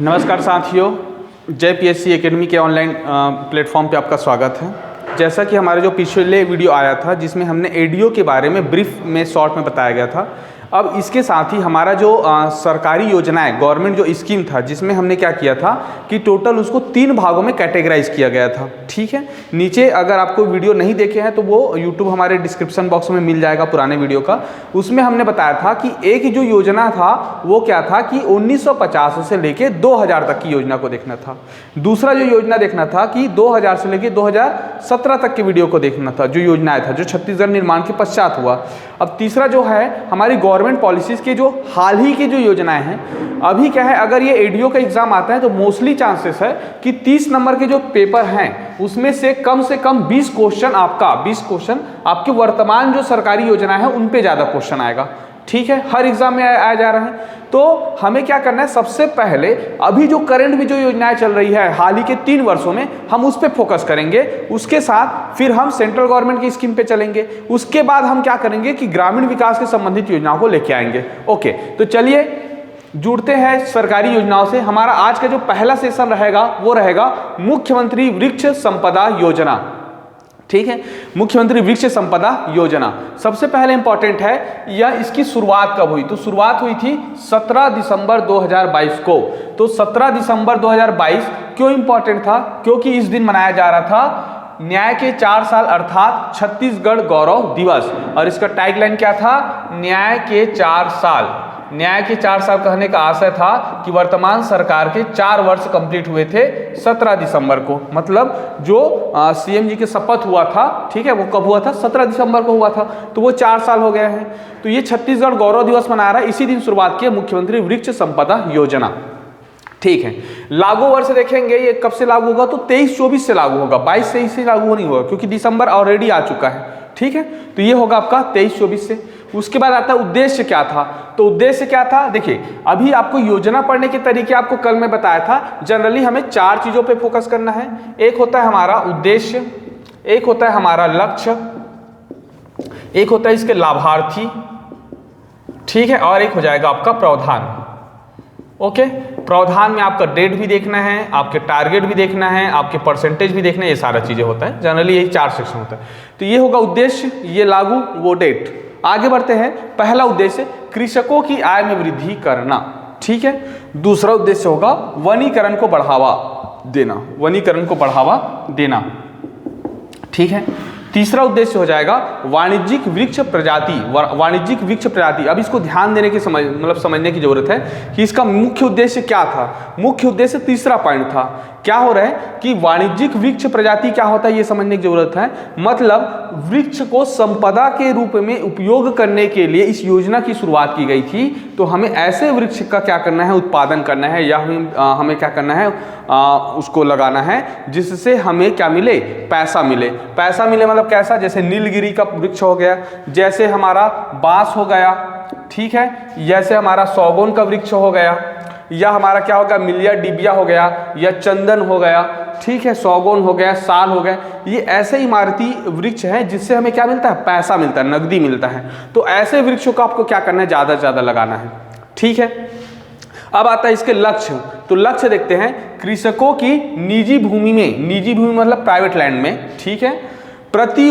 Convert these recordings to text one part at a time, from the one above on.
नमस्कार साथियों, जय पीएससी एकेडमी के ऑनलाइन प्लेटफॉर्म पे आपका स्वागत है। जैसा कि हमारे जो पिछले वीडियो आया था जिसमें हमने एडीओ के बारे में ब्रीफ में शॉर्ट में बताया गया था, अब इसके साथ ही हमारा जो सरकारी योजनाएं, गवर्नमेंट जो स्कीम था जिसमें हमने क्या किया था कि टोटल उसको 3 भागों में कैटेगराइज किया गया था। ठीक है, नीचे अगर आपको वीडियो नहीं देखे हैं तो वो यूट्यूब हमारे डिस्क्रिप्शन बॉक्स में मिल जाएगा पुराने वीडियो का। उसमें हमने बताया था कि एक जो योजना था वो क्या था कि 1950 से लेके 2000 तक की योजना को देखना था। दूसरा जो योजना देखना था कि 2000 से लेके 2017 तक के वीडियो को देखना था, जो योजनाएं था जो छत्तीसगढ़ निर्माण के पश्चात हुआ। अब तीसरा जो है हमारी गवर्नमेंट पॉलिसीज़ के जो हाल ही की जो योजनाएं हैं, अभी क्या है अगर ये एडीओ का एग्जाम आता है तो मोस्टली चांसेस है कि 30 नंबर के जो पेपर हैं उसमें से कम 20 क्वेश्चन आपके वर्तमान जो सरकारी योजना है उन पे ज़्यादा क्वेश्चन आएगा। ठीक है, हर एग्जाम में आया जा रहा है। तो हमें क्या करना है, सबसे पहले अभी जो करंट में जो योजनाएं चल रही है हाल ही के 3 वर्षों में, हम उस पर फोकस करेंगे। उसके साथ फिर हम सेंट्रल गवर्नमेंट की स्कीम पे चलेंगे। उसके बाद हम क्या करेंगे कि ग्रामीण विकास से संबंधित योजनाओं को लेके आएंगे। ओके, तो चलिए जुड़ते हैं सरकारी योजनाओं से। हमारा आज का जो पहला सेशन रहेगा वो रहेगा मुख्यमंत्री वृक्ष संपदा योजना। ठीक है, मुख्यमंत्री वृक्ष संपदा योजना सबसे पहले इंपॉर्टेंट है, यह इसकी शुरुआत कब हुई? तो शुरुआत हुई थी 17 दिसंबर 2022 को। तो 17 दिसंबर 2022 क्यों इंपॉर्टेंट था? क्योंकि इस दिन मनाया जा रहा था न्याय के 4 साल अर्थात छत्तीसगढ़ गौरव दिवस। और इसका टैगलाइन क्या था? न्याय के 4 साल। न्याय के 4 साल कहने का आशय था कि वर्तमान सरकार के 4 वर्ष कंप्लीट हुए थे 17 दिसंबर को। मतलब जो सीएम जी के शपथ हुआ था, ठीक है, वो कब हुआ था? 17 दिसंबर को हुआ था। तो वो 4 साल हो गए हैं। तो ये छत्तीसगढ़ गौरव दिवस मना रहा है, इसी दिन शुरुआत की मुख्यमंत्री वृक्ष संपदा योजना। ठीक है, लागू वर्ष देखेंगे ये कब से लागू होगा? तो 23-24 से लागू होगा, 22-23 से लागू नहीं होगा क्योंकि दिसंबर ऑलरेडी आ चुका है। ठीक है, तो ये होगा आपका 23-24 से। उसके बाद आता है उद्देश्य क्या था? तो उद्देश्य क्या था? देखिए, अभी आपको योजना पढ़ने के तरीके आपको कल मैं बताया था। जनरली हमें 4 चीजों पे फोकस करना है। एक होता है हमारा उद्देश्य, एक होता है हमारा लक्ष्य, एक होता है इसके लाभार्थी, ठीक है, और एक हो जाएगा आपका प्रावधान। ओके, प्रावधान में आपका डेट भी देखना है, आपके टारगेट भी देखना है, आपके परसेंटेज भी देखना है, ये सारा चीजें होता है। जनरली यही 4 सेक्शन होता है। तो ये होगा उद्देश्य, ये लागू, वो डेट। आगे बढ़ते हैं। पहला उद्देश्य कृषकों की आय में वृद्धि करना। ठीक है, दूसरा उद्देश्य होगा वनीकरण को बढ़ावा देना, वनीकरण को बढ़ावा देना। ठीक है, तीसरा उद्देश्य हो जाएगा वाणिज्यिक वृक्ष प्रजाति, वाणिज्यिक वृक्ष प्रजाति। अब इसको ध्यान देने की समझने की जरूरत है कि इसका मुख्य उद्देश्य क्या था। मुख्य उद्देश्य तीसरा पॉइंट था, क्या हो रहा है कि वाणिज्यिक वृक्ष प्रजाति क्या होता है ये समझने की जरूरत है। मतलब वृक्ष को संपदा के रूप में उपयोग करने के लिए इस योजना की शुरुआत की गई थी। तो हमें ऐसे वृक्ष का क्या करना है, उत्पादन करना है, या हमें क्या करना है, उसको लगाना है जिससे हमें क्या मिले, पैसा मिले। पैसा मिले मतलब कैसा? जैसे नीलगिरी का वृक्ष हो गया, जैसे हमारा बांस हो गया, ठीक है, जैसे हमारा सौगौन का वृक्ष हो गया, या हमारा क्या होगा, मिलिया डिबिया हो गया, या चंदन हो गया, ठीक है, सौगौन हो गया, साल हो गया। ये ऐसे इमारती वृक्ष हैं जिससे हमें क्या मिलता है, पैसा मिलता है, नकदी मिलता है। तो ऐसे वृक्षों को आपको क्या करना है, ज़्यादा से ज़्यादा लगाना है। ठीक है, अब आता है इसके लक्ष्य। तो लक्ष्य देखते हैं, कृषकों की निजी भूमि में, निजी भूमि मतलब प्राइवेट लैंड में, ठीक है, प्रति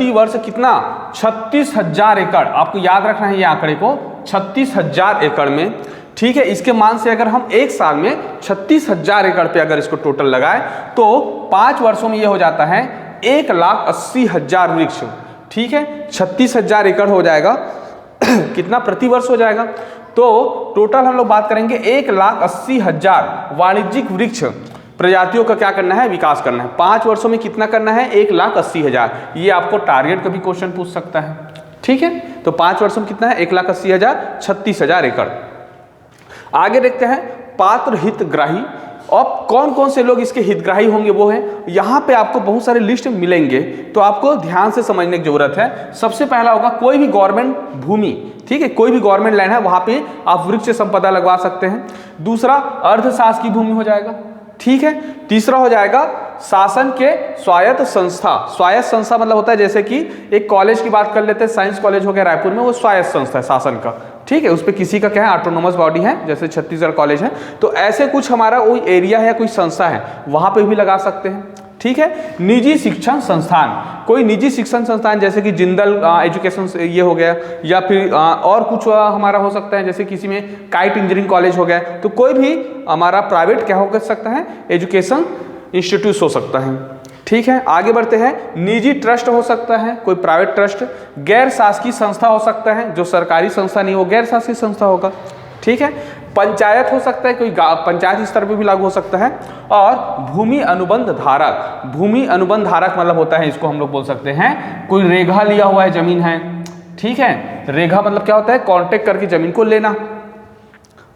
वर्ष कितना, 36,000 एकड़। आपको याद रखना है ये आंकड़े को, 36,000 एकड़ में। ठीक है, इसके मान से अगर हम एक साल में 36,000 एकड़ पे अगर इसको टोटल लगाए तो 5 वर्षों में ये हो जाता है 1,80,000 वृक्ष। ठीक है, 36,000 एकड़ हो जाएगा कितना प्रति वर्ष हो जाएगा? तो टोटल हम लोग बात करेंगे 1,80,000 वाणिज्यिक वृक्ष प्रजातियों का क्या करना है, विकास करना है। 5 वर्षों में कितना करना है, 1,80,000। ये आपको टारगेट का भी क्वेश्चन पूछ सकता है। ठीक है, तो 5 वर्षों में कितना है, 1,80,000, 36,000 एकड़। आगे देखते हैं पात्र हितग्राही। अब कौन कौन से लोग इसके हितग्राही होंगे वो है, यहाँ पे आपको बहुत सारे लिस्ट मिलेंगे, तो आपको ध्यान से समझने की जरूरत है। सबसे पहला होगा कोई भी गवर्नमेंट भूमि, ठीक है, कोई भी गवर्नमेंट लैंड है वहां पे आप वृक्ष संपदा लगवा सकते हैं। दूसरा अर्धशासकीय भूमि हो जाएगा, ठीक है। तीसरा हो जाएगा शासन के स्वायत्त संस्था। स्वायत्त संस्था मतलब होता है जैसे कि एक कॉलेज की बात कर लेते हैं, साइंस कॉलेज हो गया रायपुर में, वो स्वायत्त संस्था है शासन का, ठीक है, उस पर किसी का क्या है ऑटोनोमस बॉडी है, जैसे छत्तीसगढ़ कॉलेज है, तो ऐसे कुछ हमारा कोई एरिया है, कोई संस्था है, वहाँ पे भी लगा सकते हैं। ठीक है, निजी शिक्षण संस्थान, कोई निजी शिक्षण संस्थान जैसे कि जिंदल एजुकेशन ये हो गया, या फिर और कुछ हमारा हो सकता है, जैसे किसी में काइट इंजीनियरिंग कॉलेज हो गया, तो कोई भी हमारा प्राइवेट क्या हो सकता है, एजुकेशन इंस्टीट्यूट हो सकता है। ठीक है, आगे बढ़ते हैं। निजी ट्रस्ट हो सकता है, कोई प्राइवेट ट्रस्ट, गैर शासकीय संस्था हो सकता है, जो सरकारी संस्था नहीं हो गैर शासकीय संस्था होगा। ठीक है, पंचायत हो सकता है, कोई पंचायत स्तर पे भी लागू हो सकता है, और भूमि अनुबंध धारक, भूमि अनुबंध धारक मतलब होता है, इसको हम लोग बोल सकते हैं कोई रेखा लिया हुआ है जमीन है। ठीक है, रेखा मतलब क्या होता है, कॉन्ट्रैक्ट करके जमीन को लेना।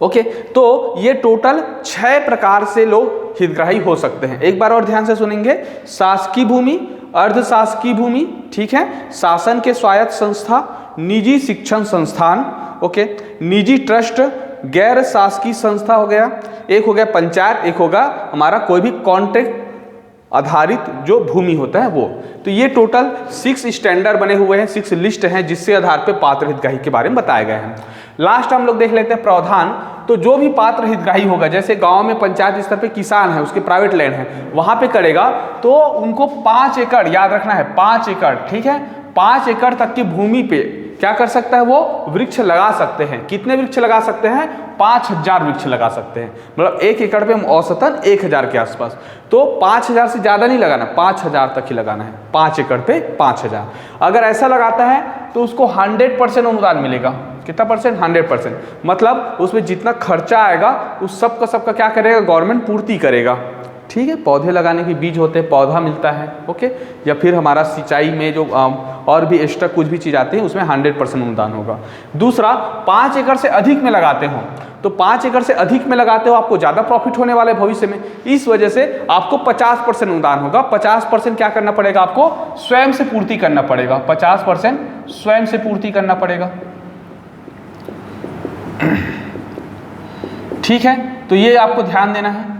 ओके, तो ये टोटल 6 प्रकार से लोग हितग्राही हो सकते हैं। एक बार और ध्यान से सुनेंगे, शासकीय भूमि, अर्ध शासकीय भूमि, ठीक है, शासन के स्वायत्त संस्था, निजी शिक्षण संस्थान, ओके, निजी ट्रस्ट, गैर शासकीय संस्था हो गया, एक हो गया पंचायत, एक होगा हमारा कोई भी कॉन्ट्रैक्ट आधारित जो भूमि होता है वो। तो ये टोटल 6 स्टैंडर्ड बने हुए हैं, 6 लिस्ट हैं, जिससे आधार पे पात्र हितग्राही के बारे में बताए गए हैं। लास्ट हम लोग देख लेते हैं प्रावधान। तो जो भी पात्र हितग्राही होगा, जैसे गांव में पंचायत स्तर पे किसान है, उसके प्राइवेट लैंड है, वहां पे करेगा, तो उनको 5 एकड़, याद रखना है 5 एकड़, ठीक है, 5 एकड़ तक की भूमि पे क्या कर सकता है, वो वृक्ष लगा सकते हैं। कितने वृक्ष लगा सकते हैं, 5000 वृक्ष लगा सकते हैं, मतलब 1 एकड़ पे हम औसतन 1000 के आसपास। तो 5000 से ज़्यादा नहीं लगाना, 5000 तक ही लगाना है, 5 एकड़ पे 5000। अगर ऐसा लगाता है तो उसको 100% अनुदान मिलेगा। कितना परसेंट, 100%। मतलब उसमें जितना खर्चा आएगा उस सबका क्या करेगा, गवर्नमेंट पूर्ति करेगा। ठीक है, पौधे लगाने के बीज होते हैं, पौधा मिलता है, ओके, या फिर हमारा सिंचाई में जो और भी एक्स्ट्रा कुछ भी चीज़ आती है उसमें 100% अनुदान होगा। दूसरा, 5 एकड़ से अधिक में लगाते हो, तो 5 एकड़ से अधिक में लगाते हो आपको ज़्यादा प्रॉफिट होने वाला है भविष्य में, इस वजह से आपको 50% अनुदान होगा। 50% क्या करना पड़ेगा, आपको स्वयं से पूर्ति करना पड़ेगा, 50% स्वयं से पूर्ति करना पड़ेगा। ठीक है, तो ये आपको ध्यान देना है।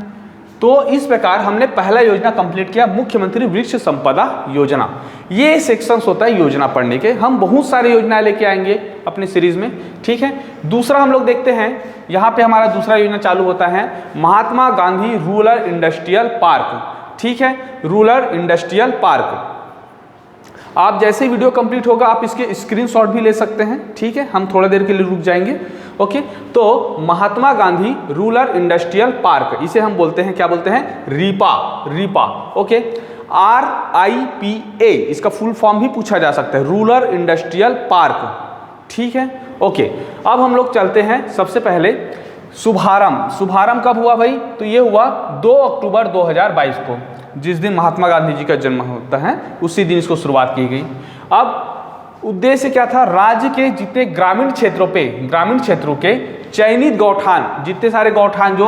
तो इस प्रकार हमने पहला योजना कंप्लीट किया, मुख्यमंत्री वृक्ष संपदा योजना। ये सेक्शंस होता है योजना पढ़ने के, हम बहुत सारी योजनाएं लेके आएंगे अपने सीरीज में। ठीक है, दूसरा हम लोग देखते हैं, यहाँ पे हमारा दूसरा योजना चालू होता है Mahatma Gandhi rural industrial park. ठीक है, रूरल इंडस्ट्रियल पार्क। आप जैसे वीडियो कंप्लीट होगा आप इसके स्क्रीनशॉट भी ले सकते हैं। ठीक है, हम थोड़ा देर के लिए रुक जाएंगे। ओके, तो Mahatma Gandhi rural industrial park, इसे हम बोलते हैं, क्या बोलते हैं, रीपा। ओके, RIPA इसका फुल फॉर्म भी पूछा जा सकता है, रूरल इंडस्ट्रियल पार्क। ठीक है, ओके, अब हम लोग चलते हैं। सबसे पहले शुभारंभ कब हुआ भाई, तो ये हुआ 2 अक्टूबर 2022 को, जिस दिन महात्मा गांधी जी का जन्म होता है उसी दिन इसको शुरुआत की गई। अब उद्देश्य क्या था, राज्य के जितने ग्रामीण क्षेत्रों के चयनित गौठान, जितने सारे गौठान जो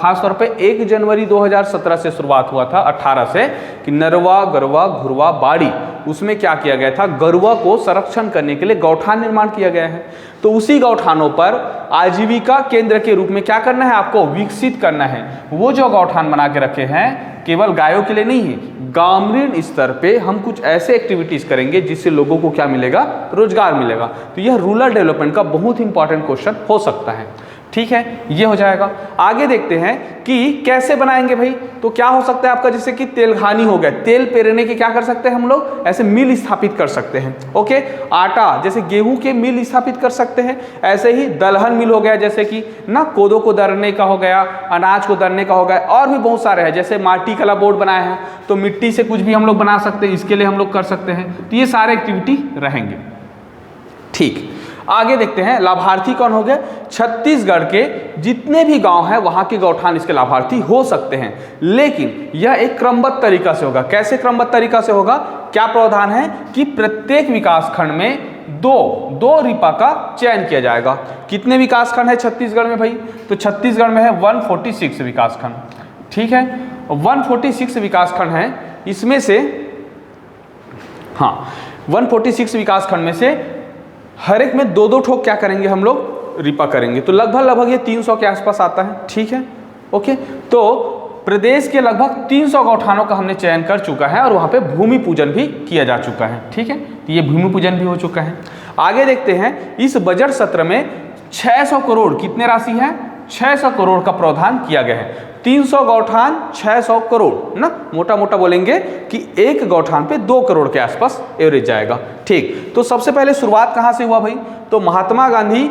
खासतौर पे 1 जनवरी 2017 से शुरुआत हुआ था, 18 से, कि नरवा, गरवा, घुरवा, बाड़ी, उसमें क्या किया गया था, गरुआ को संरक्षण करने के लिए गौठान निर्माण किया गया है। तो उसी गौठानों पर आजीविका केंद्र के रूप में क्या करना है, आपको विकसित करना है। वो जो गौठान बना के रखे हैं केवल गायों के लिए नहीं है, ग्रामीण स्तर पे हम कुछ ऐसे एक्टिविटीज करेंगे जिससे लोगों को क्या मिलेगा, रोजगार मिलेगा। तो यह रूरल डेवलपमेंट का बहुत ही इंपॉर्टेंट क्वेश्चन हो सकता है। ठीक है, ये हो जाएगा। आगे देखते हैं कि कैसे बनाएंगे भाई, तो क्या हो सकता है आपका, जैसे कि तेलघानी हो गया, तेल पेरने के क्या कर सकते हैं हम लोग, ऐसे मिल स्थापित कर सकते हैं। ओके, आटा जैसे गेहूं के मिल स्थापित कर सकते हैं, ऐसे ही दलहन मिल हो गया, जैसे कि ना कोदो को दरने का हो गया, अनाज को दरने का हो गया, और भी बहुत सारे हैं, जैसे माटी कला बोर्ड बनाया है, तो मिट्टी से कुछ भी हम लोग बना सकते हैं, इसके लिए हम लोग कर सकते हैं। तो ये सारे एक्टिविटी रहेंगे। ठीक, आगे देखते हैं लाभार्थी कौन हो गए, छत्तीसगढ़ के जितने भी गांव हैं वहां के गौठान इसके लाभार्थी हो सकते हैं, लेकिन यह एक क्रमबद्ध तरीका से होगा। कैसे क्रमबद्ध तरीका से होगा, क्या प्रावधान है कि प्रत्येक विकास खंड में दो रीपा का चयन किया जाएगा। कितने विकास खंड है छत्तीसगढ़ में भाई, तो छत्तीसगढ़ में है 146 विकास खंड। ठीक है, 146 विकास खंड है, इसमें से 146 विकास खंड में से हर एक में 2-2 ठोक क्या करेंगे हम लोग, रीपा करेंगे। तो लगभग ये 300 के आसपास आता है। ठीक है, ओके, तो प्रदेश के लगभग 300 गौठानों का हमने चयन कर चुका है और वहाँ पे भूमि पूजन भी किया जा चुका है। ठीक है, तो ये भूमि पूजन भी हो चुका है। आगे देखते हैं, इस बजट सत्र में 600 करोड़ कितने राशि है, 600 करोड़ का प्रावधान किया गया है। 300 गौठान 600 करोड़ ना, मोटा मोटा बोलेंगे कि एक गौठान पे 2 करोड़ के आसपास एवरेज जाएगा। ठीक, तो सबसे पहले शुरुआत कहाँ से हुआ भाई, तो महात्मा गांधी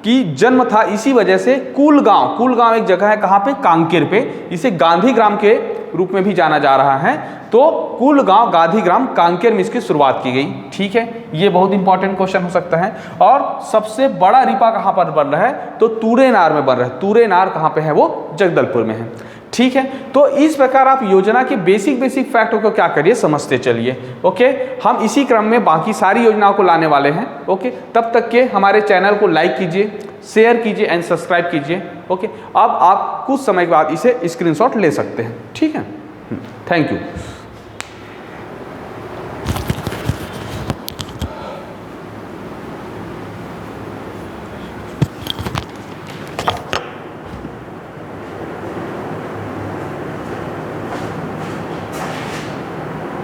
की जन्म था इसी वजह से कुलगांव एक जगह है कहाँ पे, कांकेर पे, इसे गांधी ग्राम के रूप में भी जाना जा रहा है। तो कुलगांव गांधीग्राम कांकेर में इसकी शुरुआत की गई। ठीक है, ये बहुत इंपॉर्टेंट क्वेश्चन हो सकता है। और सबसे बड़ा रिपा कहाँ पर बन रहा है, तो तूरेनार में बन रहा है। तूरेनार कहाँ पे है, वो जगदलपुर में है। ठीक है, तो इस प्रकार आप योजना के बेसिक फैक्टों को क्या करिए, समझते चलिए। ओके, हम इसी क्रम में बाकी सारी योजनाओं को लाने वाले हैं। ओके, तब तक के हमारे चैनल को लाइक कीजिए, शेयर कीजिए एंड सब्सक्राइब कीजिए। ओके, अब आप कुछ समय के बाद इसे स्क्रीनशॉट ले सकते हैं। ठीक है, थैंक यू।